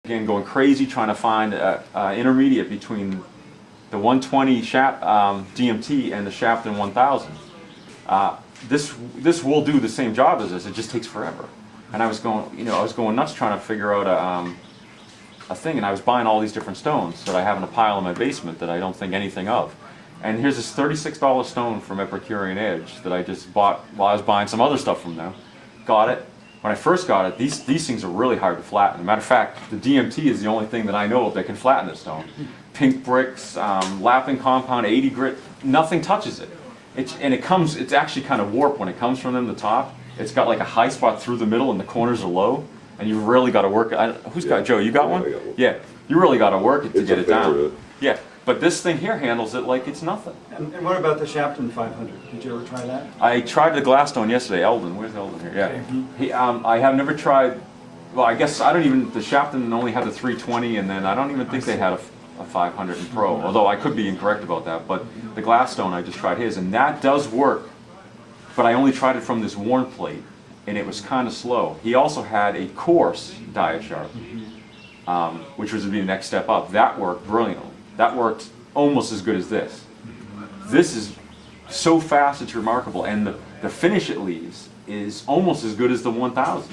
again, going crazy trying to find intermediate between the 120 DMT and the Sharpening 1000. This will do the same job as this. It just takes forever. And I was going nuts trying to figure out a thing, and I was buying all these different stones that I have in a pile in my basement that I don't think anything of. And here's this $36 stone from Epicurean Edge that I just bought while I was buying some other stuff from them. Got it. When I first got it, these things are really hard to flatten. As a matter of fact, the DMT is the only thing that I know of that can flatten this stone. Pink bricks, lapping compound, 80 grit, nothing touches it. It's actually kind of warped when it comes from them, the top. It's got like a high spot through the middle and the corners are low. And you really got to work it. Who's got, Joe, you got one? I got one. Yeah, you really got to work it to get it down. Favorite. Yeah, but this thing here handles it like it's nothing. And what about the Sharpening 500? Did you ever try that? I tried the glass stone yesterday. Eldon, where's Eldon here? Yeah, I have never tried. Well, I guess I don't even. The Sharpening only had the 320, and then I don't even think they had a 500 in Pro. Although I could be incorrect about that. But the glass stone, I just tried his, and that does work. But I only tried it from this worn plate, and it was kind of slow. He also had a coarse diet sharp, which was the next step up. That worked brilliantly. That worked almost as good as this. This is so fast, it's remarkable, and the finish it leaves is almost as good as the 1000.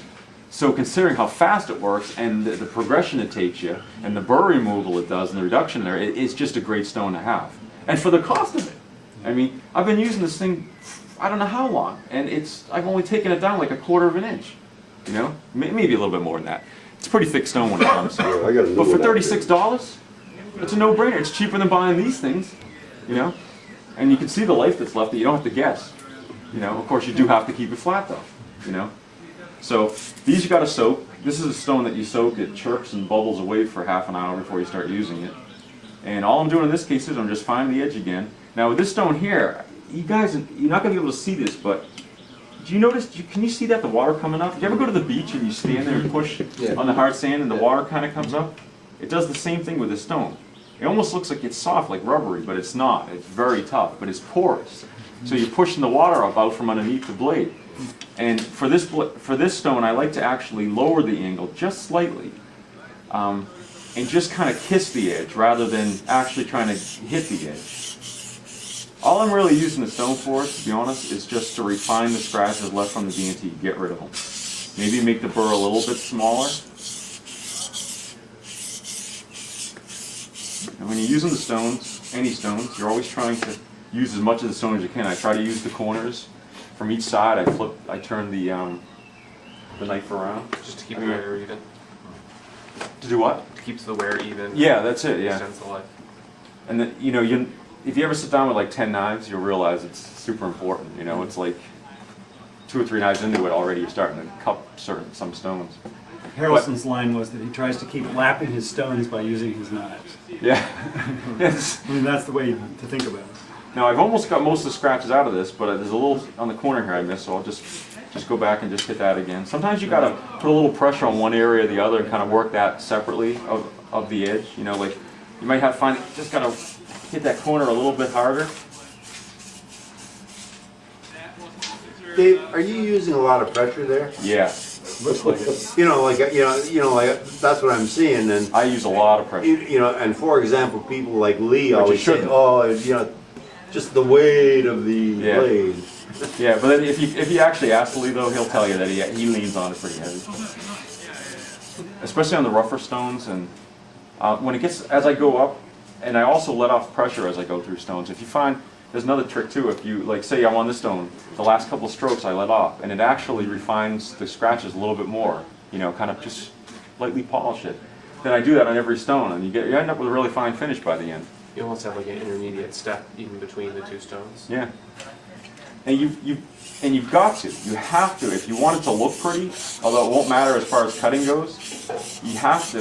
So considering how fast it works and the progression it takes you, and the burr removal it does, and the reduction there, it's just a great stone to have. And for the cost of it, I mean, I've been using this thing, I don't know how long, and I've only taken it down like 1/4 of an inch, you know, maybe a little bit more than that. It's a pretty thick stone when it comes. But for $36, it's a no-brainer. It's cheaper than buying these things, you know, and you can see the life that's left that you don't have to guess. You know, of course you do have to keep it flat though, you know. So these you got to soak. This is a stone that you soak. It chirps and bubbles away for half an hour before you start using it. And all I'm doing in this case is I'm just finding the edge again. Now with this stone here, you guys, you're not going to be able to see this, but do you notice, can you see that the water coming up? Do you ever go to the beach and you stand there and push on the hard sand and the water kind of comes up? It does the same thing with this stone. It almost looks like it's soft, like rubbery, but it's not. It's very tough, but it's porous. So you're pushing the water up out from underneath the blade. And for this stone, I like to actually lower the angle just slightly and just kind of kiss the edge rather than actually trying to hit the edge. All I'm really using the stone for, to be honest, is just to refine the scratches left from the DMT, get rid of them. Maybe make the burr a little bit smaller. And when you're using the stones, any stones, you're always trying to use as much of the stone as you can. I try to use the corners from each side. I turn the knife around. Just to keep the wear even. To do what? To keep the wear even. Yeah, that's it, yeah. Extends the life. And then, you know, if you ever sit down with like 10 knives, you'll realize it's super important. You know, it's like 2 or 3 knives into it already, you're starting to cup some stones. Harrelson's line was that he tries to keep lapping his stones by using his knives. Yeah. Yes. I mean, that's the way to think about it. Now I've almost got most of the scratches out of this, but there's a little on the corner here I missed, so I'll just go back and just hit that again. Sometimes you gotta put a little pressure on one area or the other and kind of work that separately of the edge. You know, like you might just gotta hit that corner a little bit harder. Dave, are you using a lot of pressure there? Yeah. Looks like it. You know, like that's what I'm seeing. And I use a lot of pressure. you know, and for example, people like Lee you always say, shouldn't. "Oh, you know, just the weight of the blade." Yeah, but then if you actually ask Lee though, he'll tell you that he leans on it pretty heavy, especially on the rougher stones. And when it gets, as I go up, and I also let off pressure as I go through stones. If you find, there's another trick too. If you, like, say I'm on this stone, the last couple of strokes I let off, and it actually refines the scratches a little bit more. You know, kind of just lightly polish it. Then I do that on every stone, and you end up with a really fine finish by the end. You almost have like an intermediate step even between the two stones. Yeah. And you've got to. You have to. If you want it to look pretty, although it won't matter as far as cutting goes, you have to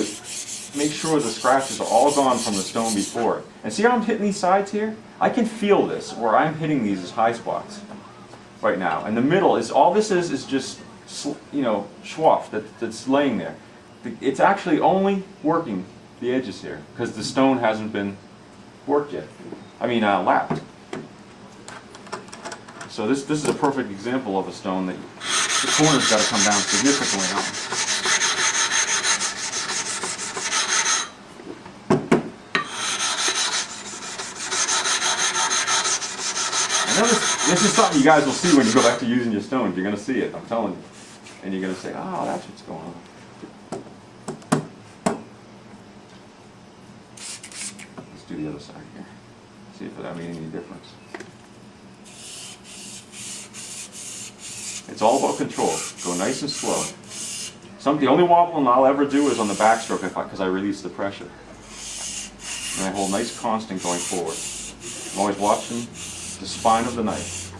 make sure the scratches are all gone from the stone before. And see how I'm hitting these sides here? I can feel this, where I'm hitting these as high spots right now. And the middle is, all this is just, you know, schwaff that's laying there. It's actually only working the edges here, because the stone hasn't been worked yet. I mean, lapped. So this is a perfect example of a stone that the corner's got to come down significantly on. This is something you guys will see when you go back to using your stones. You're going to see it, I'm telling you. And you're going to say, oh, that's what's going on. Let's do the other side here. See if that made any difference. It's all about control. Go nice and slow. The only wobbling I'll ever do is on the backstroke because I release the pressure. And I hold nice constant going forward. I'm always watching the spine of the knife.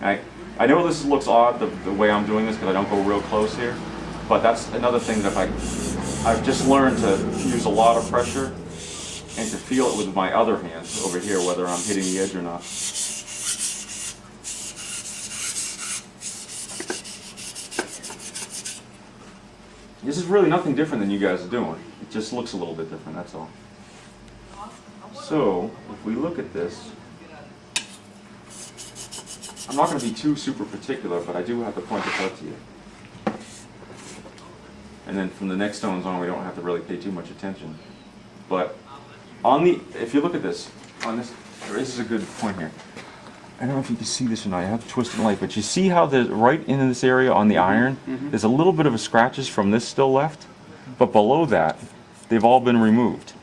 I know this looks odd the way I'm doing this because I don't go real close here, but that's another thing that I've just learned to use a lot of pressure and to feel it with my other hands over here, whether I'm hitting the edge or not. This is really nothing different than you guys are doing. It just looks a little bit different, that's all. So, if we look at this, I'm not going to be too super particular, but I do have to point this out to you. And then from the next stones on, we don't have to really pay too much attention. But if you look at this, this is a good point here. I don't know if you can see this or not. I have to twist the light, but you see how right in this area on the iron, there's a little bit of a scratches from this still left, but below that, they've all been removed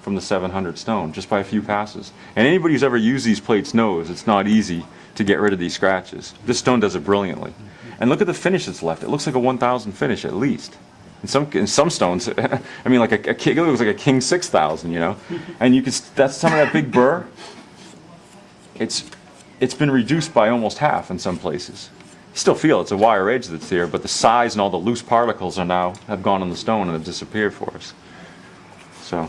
from the 700 stone just by a few passes. And anybody who's ever used these plates knows it's not easy to get rid of these scratches. This stone does it brilliantly. And look at the finish that's left. It looks like a 1000 finish at least. In some stones, I mean, like it looks like a King 6000, you know. And you can that's some of that big burr. It's been reduced by almost half in some places. You still feel it's a wire edge that's there, but the size and all the loose particles have gone on the stone and have disappeared for us. So.